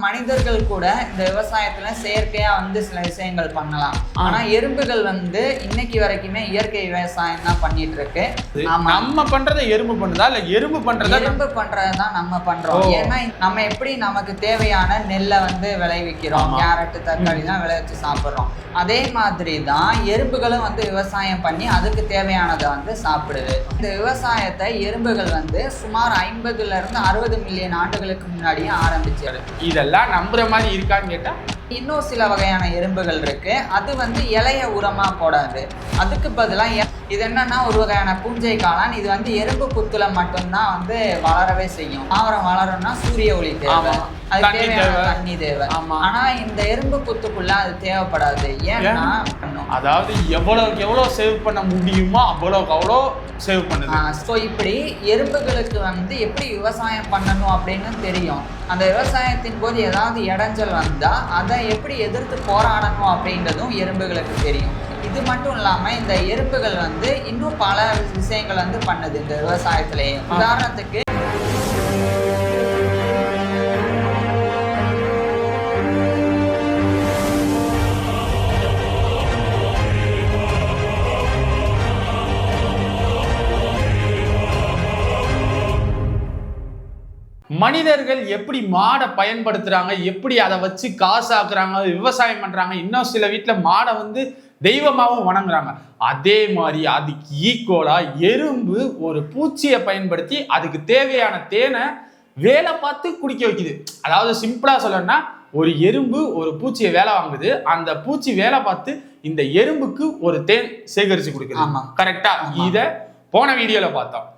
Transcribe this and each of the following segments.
மனிதர்கள் கூட இந்த விவசாயத்துல செயற்கையா சில விஷயங்கள் பண்ணலாம். ஆனா எறும்புகள் இன்னைக்கு வரைக்குமே இயற்கை விவசாயம் தான் பண்ணிட்டு இருக்கு. நம்ம பண்றதை எறும்பு பண்ணுதா இல்ல எறும்பு பண்றதுதான் நம்ம பண்றோம். ஏன்னா நம்ம எப்படி நமக்கு தேவையான நெல்லை விளைவிக்கிறோம், கேரட் தக்காளி தான் விளைவிச்சு சாப்பிடுறோம். அதே மாதிரி தான் எறும்புகளும் விவசாயம் பண்ணி அதுக்கு தேவையானதை சாப்பிடுது. இந்த விவசாயத்தை எறும்புகள் சுமார் 50 இருந்து 60 மில்லியன் ஆண்டுகளுக்கு முன்னாடியே ஆரம்பிச்சது. இதெல்லாம் நம்புற மாதிரி இருக்கான்னு கேட்டா இன்னும் சில வகையான எறும்புகள் இருக்கு. அது இலைய உரமா போடாது. அதுக்கு பதிலாக இது என்னன்னா ஒரு வகையான பூஞ்சை காளான். இது எறும்பு புத்துல மட்டும்தான் வளரவே செய்யும். தாவரம் வளரும்னா சூரிய ஒளி தேவை, அது தேவையான தண்ணி தேவை. ஆனா இந்த எறும்பு புத்துக்குள்ள அது தேவைப்படாது. ஏன்னா அதாவது எவ்வளவுக்கு எவ்வளவு சேவ் பண்ண முடியுமோ அவ்வளவுக்கு அவ்வளோ சேவ் பண்ணுது. ஸோ இப்படி எறும்புகளுக்கு எப்படி விவசாயம் பண்ணணும் அப்படின்னு தெரியும். அந்த விவசாயத்தின் போது ஏதாவது இடைஞ்சல் வந்தா அதை எப்படி எதிர்த்து போராடணும் அப்படின்றதும் எறும்புகளுக்கு தெரியும். இது மட்டும் இல்லாம இந்த எறும்புகள் இன்னும் பல விஷயங்கள் பண்ணுது இந்த விவசாயத்திலேயே. உதாரணத்துக்கு மனிதர்கள் எப்படி மாடை பயன்படுத்துறாங்க, எப்படி அதை வச்சு காசு ஆக்குறாங்க, விவசாயம் பண்றாங்க. இன்னும் சில வீட்டுல மாடை தெய்வமாகவும் வணங்குறாங்க. அதே மாதிரி அதுக்கு ஈக்குவலா எறும்பு ஒரு பூச்சியை பயன்படுத்தி அதுக்கு தேவையான தேனை வேலை பார்த்து குடிக்க வைக்குது. அதாவது சிம்பிளா சொல்லணும்னா ஒரு எறும்பு ஒரு பூச்சியை வேலை வாங்குது, அந்த பூச்சி வேலை பார்த்து இந்த எறும்புக்கு ஒரு தேன் சேகரிச்சு கொடுக்குது. கரெக்டா? இத போன வீடியோல பார்த்தோம்.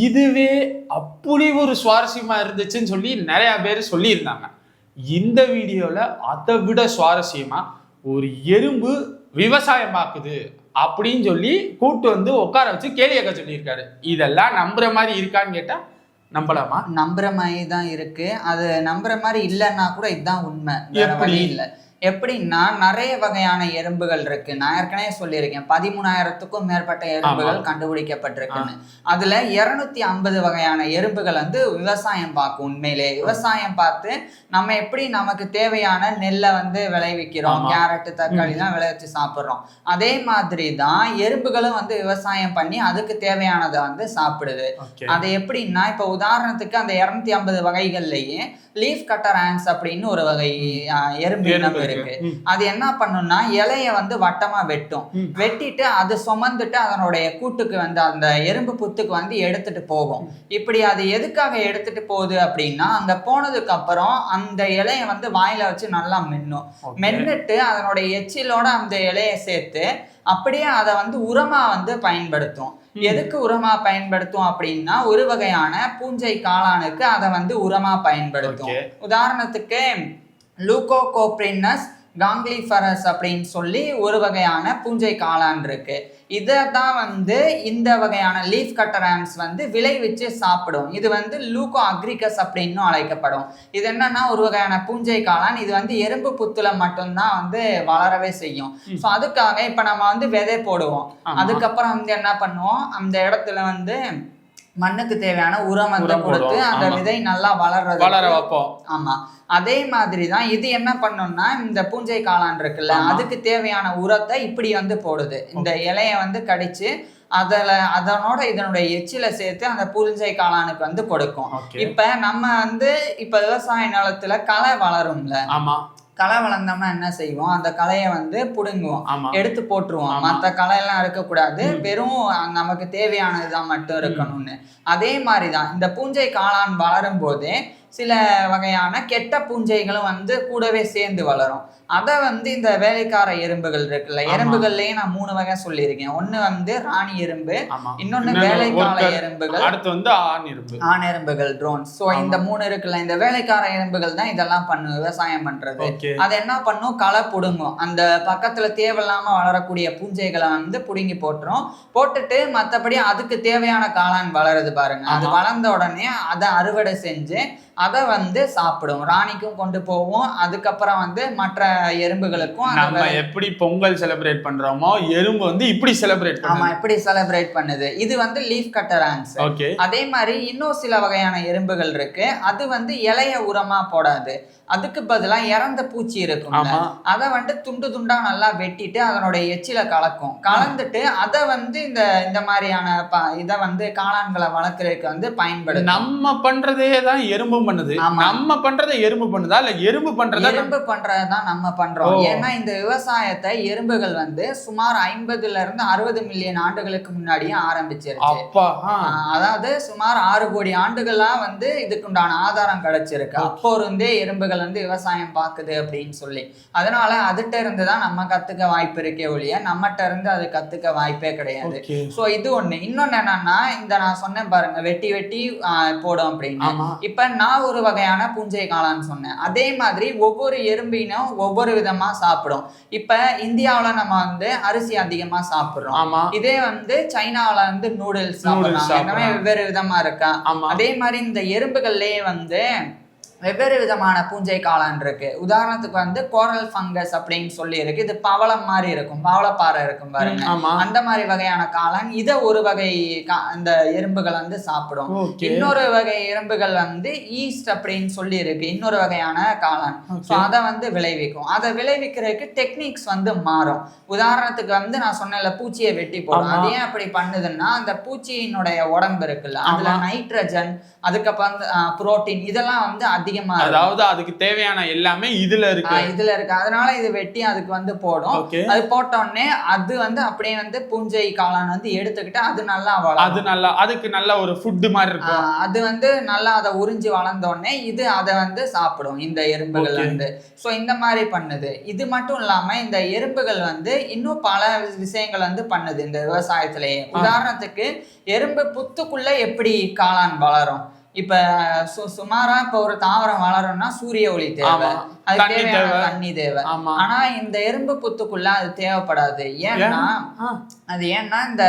இதுவே அப்படி ஒரு சுவாரஸ்யமா இருந்துச்சுன்னு சொல்லி நிறைய பேர் சொல்லியிருந்தாங்க. இந்த வீடியோல அதை விட சுவாரஸ்யமா ஒரு எறும்பு விவசாயம் பார்க்குது அப்படின்னு சொல்லி கூட்டு உட்கார வச்சு கேள்வி கேட்க சொல்லியிருக்காரு. இதெல்லாம் நம்புற மாதிரி இருக்கான்னு கேட்டா நம்பலாமா? நம்புற மாதிரி தான் இருக்கு. அது நம்புற மாதிரி இல்லைன்னா கூட இதுதான் உண்மை. எப்படி இல்லை எப்படின்னா நிறைய வகையான எறும்புகள் இருக்கு. நான் ஏற்கனவே சொல்லியிருக்கேன் 13,000க்கும் மேற்பட்ட எறும்புகள் கண்டுபிடிக்கப்பட்டிருக்குன்னு. அதுல 250 வகையான எறும்புகள் விவசாயம் பார்க்கும். உண்மையிலே விவசாயம் பார்த்து நம்ம எப்படி நமக்கு தேவையான நெல்லை விளைவிக்கிறோம், கேரட் தக்காளி தான் விளைவிச்சு சாப்பிடுறோம். அதே மாதிரி தான் எறும்புகளும் விவசாயம் பண்ணி அதுக்கு தேவையானதை சாப்பிடுது. அது எப்படின்னா இப்ப உதாரணத்துக்கு அந்த 250 வகைகள்லயே லீஃப் கட்டர் ஆண்ட்ஸ் அப்படின்னு ஒரு வகை எறும்பு இனம் இருக்கு. அது என்ன பண்ணும்னா இலைய வட்டமா வெட்டும். வெட்டிட்டு அது சுமந்துட்டு அதனுடைய கூட்டுக்கு அந்த எறும்பு புத்துக்கு எடுத்துட்டு போகும். இப்படி அது எதுக்காக எடுத்துட்டு போகுது அப்படின்னா அங்க போனதுக்கு அப்புறம் அந்த இலைய வாயில வச்சு நல்லா மென்னும். மென்னுட்டு அதனுடைய எச்சிலோட அந்த இலைய சேர்த்து அப்படியே அதை உரமா பயன்படுத்தும். எதுக்கு உரமா பயன்படுத்தும் அப்படின்னா ஒரு வகையான பூஞ்சை காளானுக்கு அதை உரமா பயன்படுத்தும். உதாரணத்துக்கு லூகோகோப்ரினஸ் காங்க்லிஃபரஸ் அப்படின்னு சொல்லி ஒரு வகையான பூஞ்சை காளான் இருக்கு. இதை தான் இந்த வகையான லீஃப் கட்டர் ஆண்ட்ஸ் விளைவிச்சு சாப்பிடும். இது லூகோ அக்ரிகஸ் அப்படின்னு அழைக்கப்படும். இது என்னன்னா ஒரு வகையான பூஞ்சை காளான். இது எறும்பு புத்துல மட்டும்தான் வளரவே செய்யும். ஸோ அதுக்காக இப்ப நம்ம விதை போடுவோம். அதுக்கப்புறம் என்ன பண்ணுவோம், அந்த இடத்துல மண்ணுக்கு தேவையான உரம் கொடுத்து அந்த விதை நல்லா வளர வைப்போம். ஆமா, அதே மாதிரிதான் இது என்ன பண்ணோம்னா இந்த பூஞ்சை காளான் இருக்குல்ல அதுக்கு தேவையான உரத்தை இப்படி போடுது. இந்த இலைய கடிச்சு அதனோட இதனுடைய எச்சில சேர்த்து அந்த பூஞ்சை காளானுக்கு கொடுக்கும். இப்ப நம்ம இப்ப விவசாய நிலத்துல களை வளரும்ல, களை வளர்ந்தோம்னா என்ன செய்வோம், அந்த களையை புடுங்குவோம், எடுத்து போட்டுருவோம். மற்ற களையெல்லாம் இருக்கக்கூடாது, வெறும் நமக்கு தேவையானதுதான் மட்டும் இருக்கணும்னு. அதே மாதிரிதான் இந்த பூஞ்சை காளான் வளரும் போதே சில வகையான கெட்ட பூஞ்சைகளும் கூடவே சேர்ந்து வளரும். அதை இந்த வேலைக்கார எறும்புகள் இருக்குல்ல, எறும்புகள்லயே நான் 3 வகை சொல்லியிருக்கேன். ஒண்ணு ராணி எறும்பு, இன்னொன்னு வேலைக்கார எறும்புகள், அடுத்து ஆண் எறும்புகள் ட்ரோன்ஸ். ஸோ இந்த 3 இருக்குல்ல, இந்த வேலைக்கார எறும்புகள் தான் இதெல்லாம் பண்ணும், விவசாயம் பண்றது. அது என்ன பண்ணும், களை புடுங்கும். அந்த பக்கத்துல தேவையில்லாம வளரக்கூடிய பூஞ்சைகளை புடுங்கி போட்டுரும். போட்டுட்டு மற்றபடி அதுக்கு தேவையான காளான் வளருது பாருங்க, அது வளர்ந்த உடனே அதை அறுவடை செஞ்சு அதை வந்து சாப்பிடும். ராணிக்கும் கொண்டு போவோம், அதுக்கப்புறம் வந்து மற்ற எறும்புகளுக்கும். நம்ம எப்படி பொங்கல் செலிப்ரேட் பண்றோமோ எறும்பு வந்து இப்படி செலிப்ரேட் பண்ணுது. ஆமா, இப்படி செலிப்ரேட் பண்ணுது. இது வந்து லீஃப் கட்டர் ஆண்ட்ஸ். ஓகே. அதே மாதிரி இன்னும் சில வகையான எறும்புகள் இருக்கு. அது வந்து இலைய உரமா போடாது, அதுக்கு பதிலா இறந்த பூச்சி இருக்கும், அதை வந்து துண்டு துண்டா நல்லா வெட்டிட்டு அதனுடைய எச்சில கலந்துட்டு அதை வந்து இந்த மாதிரியான இதை வந்து காளான்களை வளர்க்கறதுக்கு வந்து பயன்படுது. நம்ம பண்றதே தான் எறும்பும் பண்ணுது. நம்ம பண்றதை எறும்பு பண்ணுதா இல்ல எறும்பு பண்றதுதான் நம்ம பண்றோம்? ஏன்னா இந்த விவசாயத்தை எறும்புகள் வந்து சுமார் 50 இருந்து 60 மில்லியன் ஆண்டுகளுக்கு முன்னாடியே ஆரம்பிச்சிருச்சு. அதாவது சுமார் 6 கோடி ஆண்டுகளா வந்து இதுக்குண்டான ஆதாரம் கிடைச்சிருக்கு. அப்போ இருந்தே எறும்புகள் வந்து விவசாயம் பாக்குது அப்படின்னு சொல்லி. அதனால அதுட்ட இருந்துதான் நம்ம கத்துக்க வாய்ப்பு இருக்கே ஒழிய நம்மகிட்ட இருந்து அது கத்துக்க வாய்ப்பே கிடையாது. சோ இது ஒண்ணு. இன்னொன்னு என்னன்னா, இந்த நான் சொன்னேன் பாருங்க, வெட்டி வெட்டி போடும் அப்படின்னு. இப்ப நான் ஒரு வகையான பூஞ்சை காளான்னு சொன்னேன். அதே மாதிரி ஒவ்வொரு எறும்பினும் ஒவ்வொரு விதமா சாப்பிடும். இப்ப இந்தியாவில நம்ம வந்து அரிசி அதிகமா சாப்பிடுறோம். இதே வந்து சைனாவில வந்து நூடுல்ஸ் சாப்பிடுறாங்க. எல்லாமே வெவ்வேறு விதமா இருக்கா. அதே மாதிரி இந்த எறும்புகள்லயே வந்து வெவ்வேறு விதமான பூஞ்சை காளான் இருக்கு. உதாரணத்துக்கு வந்து கோரல் ஃபங்கஸ் அப்படின்னு சொல்லி இருக்கு. இது பவளம் மாதிரி இருக்கும், பவளப்பாறை இருக்கும் பாருங்க, அந்த மாதிரி வகையான காளான். இதை ஒரு வகை இந்த எறும்புகள் வந்து சாப்பிடும். இன்னொரு வகை எறும்புகள் வந்து ஈஸ்ட் அப்படின்னு சொல்லி இருக்கு, இன்னொரு வகையான காளான். அதை வந்து விளைவிக்கும். அதை விளைவிக்கிறதுக்கு டெக்னிக்ஸ் வந்து மாறும். உதாரணத்துக்கு வந்து நான் சொன்னேன்ல, பூச்சியை வெட்டி போடும். அது ஏன் அப்படி பண்ணுதுன்னா, அந்த பூச்சியினுடைய உடம்பு இருக்குல்ல, அதுல நைட்ரஜன், அதுக்கப்புறம் புரோட்டீன், இதெல்லாம் வந்து அதிகமா, அதாவது அதுக்கு தேவையான எல்லாமே இதுல இருக்கு. அதனால இது வெட்டி அதுக்கு வந்து போடும். அது போட்ட உடனே அது வந்து அப்படியே வந்து பூஞ்சை காளான் வந்து எடுத்துக்கிட்டு அது நல்லா வளரும். அதுக்கு நல்ல ஒரு ஃபுட் மாதிரி இருக்கும். அது வந்து நல்லா அதை உறிஞ்சி வளர்ந்த உடனே இது அதை வந்து சாப்பிடும் இந்த எறும்புகள் வந்து. சோ இந்த மாதிரி பண்ணுது. இது மட்டும் இல்லாம இந்த எறும்புகள் வந்து இன்னும் பல விஷயங்கள் வந்து பண்ணுது இந்த விவசாயத்திலேயே. உதாரணத்துக்கு எறும்பு புத்துக்குள்ள எப்படி காளான் வளரும்? இப்ப சுமாரா இப்ப ஒரு தாவரம் வளரும்னா சூரிய ஒளி தேவை, அது தேவையான தண்ணி தேவை. ஆனா இந்த எறும்பு புத்துக்குள்ள அது தேவைப்படாது. ஏன்னா இந்த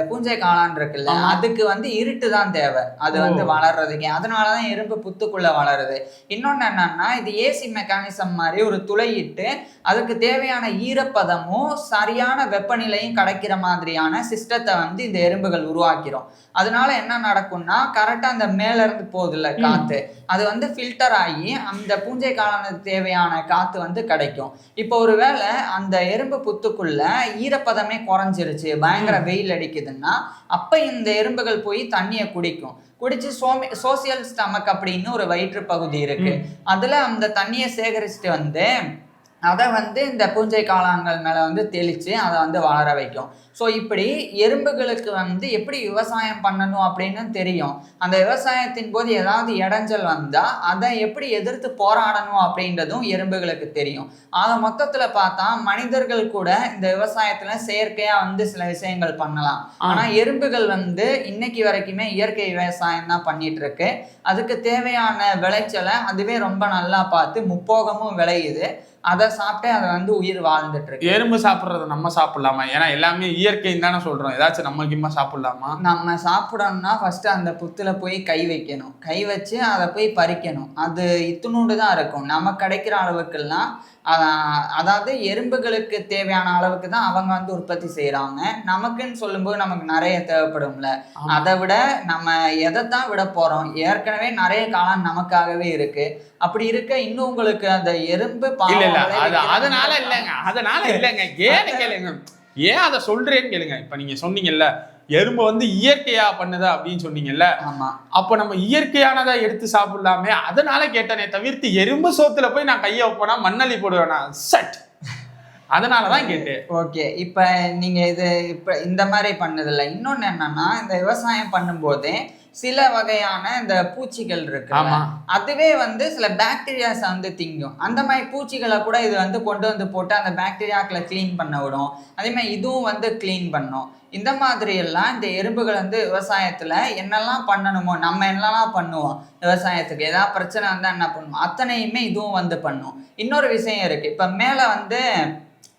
பூஞ்சை காளான் இருக்குல்ல, அதுக்கு வந்து இருட்டு தான் தேவை அது வந்து வளர்றதுக்கு. அதனாலதான் எறும்பு புத்துக்குள்ள வளருது. இன்னொன்னு என்னன்னா, இது ஏசி மெக்கானிசம் மாதிரி ஒரு துளையிட்டு அதுக்கு தேவையான ஈரப்பதமும் சரியான வெப்பநிலையும் கிடைக்கிற மாதிரியான சிஸ்டத்தை வந்து இந்த எறும்புகள் உருவாக்கிறோம். அதனால என்ன நடக்கும்னா, கரெக்டா அந்த மேல இருந்து போகுதுல்ல காத்து, அது வந்து ஃபில்டர் ஆகி அந்த பூஞ்சை காளானுக்கு தேவையான காத்து வந்து கிடைக்கும். இப்போ ஒருவேளை அந்த எறும்பு புத்துக்குள்ள ஈரப்பதமே குறைஞ்சிருச்சு, பயங்கர வெயில் அடிக்குதுன்னா, அப்ப இந்த எறும்புகள் போய் தண்ணியை குடிச்சு சோசியல் ஸ்டமக் அப்படின்னு ஒரு வயிற்று பகுதி இருக்கு, அதுல அந்த தண்ணியை சேகரிச்சுட்டு வந்து அதை வந்து இந்த பூஞ்சை காளான்கள் மேல வந்து தெளிச்சு அதை வந்து வளர வைக்கும். ஸோ இப்படி எறும்புகளுக்கு வந்து எப்படி விவசாயம் பண்ணணும் அப்படின்னு தெரியும். அந்த விவசாயத்தின் போது ஏதாவது இடைஞ்சல் வந்தா அதை எப்படி எதிர்த்து போராடணும் அப்படின்றதும் எறும்புகளுக்கு தெரியும். ஆக மொத்தத்துல பார்த்தா மனிதர்கள் கூட இந்த விவசாயத்துல செயற்கையா வந்து சில விஷயங்கள் பண்ணலாம். ஆனா எறும்புகள் வந்து இன்னைக்கு வரைக்குமே இயற்கை விவசாயம் தான் பண்ணிட்டு இருக்கு. அதுக்கு தேவையான விளைச்சலை அதுவே ரொம்ப நல்லா பார்த்து முப்போகமும் விளையுது. அதை சாப்பிட்டே அதை வந்து உயிர் வாழ்ந்துட்டு இருக்கு. எறும்பு சாப்பிட்றத நம்ம சாப்பிடலாமா? ஏன்னா எல்லாமே இயற்கைன்னு தானே சொல்றோம். ஏதாச்சும் நம்ம சாப்பிடலாமா? நம்ம சாப்பிடணும்னா ஃபர்ஸ்ட் அந்த புத்துல போய் கை வைக்கணும். கை வச்சு அதை போய் பறிக்கணும். அது இத்துணூண்டு தான் இருக்கும். நமக்கு கிடைக்கிற அளவுக்குலாம், அதாவது எறும்புகளுக்கு தேவையான அளவுக்கு தான் அவங்க வந்து உற்பத்தி செய்யறாங்க. நமக்குன்னு சொல்லும்போது நமக்கு நிறைய தேவைப்படும்ல. அதை விட நம்ம எதைத்தான் விட போறோம்? ஏற்கனவே நிறைய காளான் நமக்காகவே இருக்கு. அப்படி இருக்க இன்னும் உங்களுக்கு அந்த எறும்பு அதனால இல்லைங்க கேளுங்க. ஏன் அதை சொல்றேன்னு கேளுங்க. இப்ப நீங்க சொன்னீங்கல்ல, எறும்பு வந்து இயற்கையா பண்ணுதா அப்படின்னு சொன்னீங்கல்ல. அப்ப நம்ம இயற்கையானதை எடுத்து சாப்பிடலாமே, அதனால கேட்டனே தவிர்த்து எறும்பு சோத்துல போய் நான் கையை வைப்பேனா மண்ணள்ளி போடுவேனா சட், அதனாலதான் கேட்டேன். ஓகே, இப்ப நீங்க இது இப்ப இந்த மாதிரி பண்ணதில்லை. இன்னொன்னு என்னன்னா, இந்த விவசாயம் பண்ணும்போதே சில வகையான இந்த பூச்சிகள் இருக்கு, அதுவே வந்து சில பாக்டீரியாஸ் வந்து திங்கும். அந்த மாதிரி பூச்சிகளை கூட இது வந்து கொண்டு வந்து போட்டு அந்த பாக்டீரியாக்களை கிளீன் பண்ண விடும். அதே மாதிரி இதுவும் வந்து கிளீன் பண்ணும். இந்த மாதிரி எல்லாம் இந்த எறும்புகள் வந்து விவசாயத்துல என்னெல்லாம் பண்ணணுமோ, நம்ம என்னெல்லாம் பண்ணுவோம் விவசாயத்துக்கு, ஏதாவது பிரச்சனை வந்தா என்ன பண்ணுவோம், அத்தனையுமே இதுவும் வந்து பண்ணும். இன்னொரு விஷயம் இருக்கு. இப்ப மேல வந்து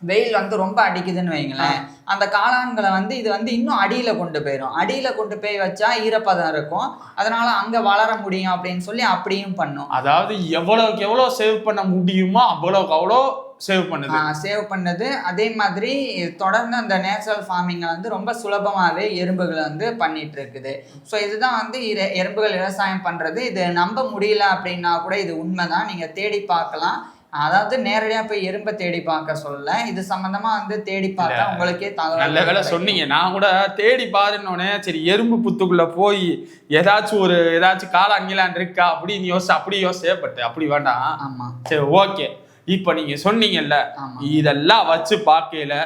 வெயில் வந்து ரொம்ப அடிக்குதுன்னு வைங்களேன், அந்த காளான்களை வந்து இது வந்து இன்னும் அடியில கொண்டு போயிடும். அடியில கொண்டு போய் வச்சா ஈரப்பதம் இருக்கும், அதனால அங்க வளர முடியும் அப்படின்னு சொல்லி அப்படியும் பண்ணும். அதாவது எவ்வளவுக்கு எவ்வளவு சேவ் பண்ண முடியுமோ அவ்வளவுக்கு அவ்வளோ சேவ் பண்ணுது. அதே மாதிரி தொடர்ந்து அந்த நேச்சுரல் ஃபார்மிங்கை வந்து ரொம்ப சுலபமாகவே எறும்புகள் வந்து பண்ணிட்டு இருக்குது. ஸோ இதுதான் வந்து எறும்புகள் விவசாயம் பண்றது. இது நம்ப முடியல அப்படின்னா கூட இது உண்மைதான், நீங்க தேடி பார்க்கலாம். அதாவது நேரடியா போய் எறும்பை தேடி பார்க்க சொல்ல, இது சம்பந்தமா வந்து தேடி பார்த்தா உங்களுக்கே தகவல். நல்ல வேலை சொன்னீங்க. நான் கூட தேடி பாருன்னோடனே சரி எறும்பு புத்துக்குள்ள போய் ஏதாச்சும் காளான் கீழான் இருக்கா அப்படின்னு அப்படி யோசிப்பட்டு அப்படி வேண்டாம். ஆமா சரி ஓகே. இப்ப நீங்க சொன்னீங்கல்ல, இதெல்லாம் வச்சு பார்க்கல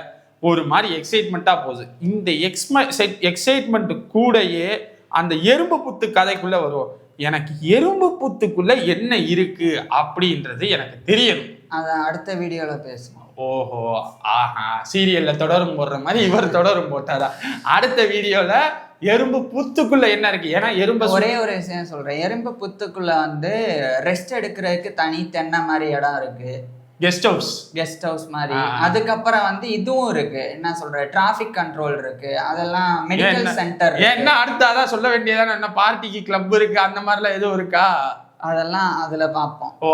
ஒரு மாதிரி எக்ஸைட்மெண்ட்டா போகுது. இந்த எக்ஸைட்மெண்ட் கூடயே அந்த எறும்பு புத்து கதைக்குள்ள வருவோம். எனக்கு எறும்பு புத்துக்குள்ள என்ன இருக்கு அப்படின்றது எனக்கு தெரியணும். அத அடுத்த வீடியோல பேசுவோம். ஓஹோ, ஆஹா, சீரியல்ல தொடரும் போடுற மாதிரி இவர் தொடரும் போட்டாரா? அடுத்த வீடியோல எறும்பு புத்துக்குள்ள என்ன இருக்கு? ஏன்னா ஒரே ஒரு விஷயம் சொல்றேன், எறும்பு புத்துக்குள்ள வந்து ரெஸ்ட் எடுக்கிறதுக்கு தனி தென்னை மாதிரி இடம் இருக்கு, கெஸ்ட் ஹவுஸ் மாதிரி. அதுக்கப்புறம் வந்து இதுவும் இருக்கு, என்ன சொல்ற, டிராபிக் கண்ட்ரோல் இருக்கு, அதெல்லாம் மெடிக்கல் சென்டர். என்ன அடுத்து அதான் சொல்ல வேண்டியதான, என்ன பார்ட்டிக்கு கிளப் இருக்கு அந்த மாதிரிலாம் எதுவும் இருக்கா? அதெல்லாம் அதுல பார்ப்போம். ஓ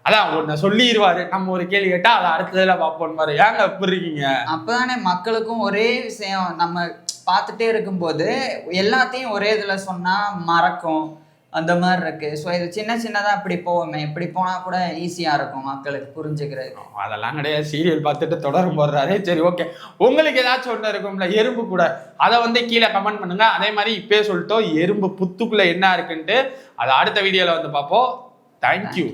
அதான் ஒன்னு சொல்லிடுவாரு, நம்ம ஒரு கேள்வி கேட்டா அதை அடுத்ததுல பார்ப்போம் மாதிரி. ஏங்க அப்படி இருக்கீங்க? அப்பதானே மக்களுக்கும் ஒரே விஷயம் நம்ம பார்த்துட்டே இருக்கும்போது எல்லாத்தையும் ஒரே இதுல சொன்னா மறக்கும், அந்த மாதிரி இருக்கு. ஸோ இது சின்னதா இப்படி போவோமே, இப்படி போனா கூட ஈஸியா இருக்கும் மக்களுக்கு புரிஞ்சுக்கிறது. அதெல்லாம் கிடையாது, சீரியல் பார்த்துட்டு தொடரும் போடுறாரு. சரி ஓகே, உங்களுக்கு ஏதாச்சும் ஒன்று இருக்கும்ல எறும்பு கூட, அதை வந்து கீழே கமெண்ட் பண்ணுங்க. அதே மாதிரி இப்பயே சொல்லிட்டோம் எறும்பு புத்துக்குள்ள என்ன இருக்குன்ட்டு, அதை அடுத்த வீடியோல வந்து பார்ப்போம். தேங்க்யூ.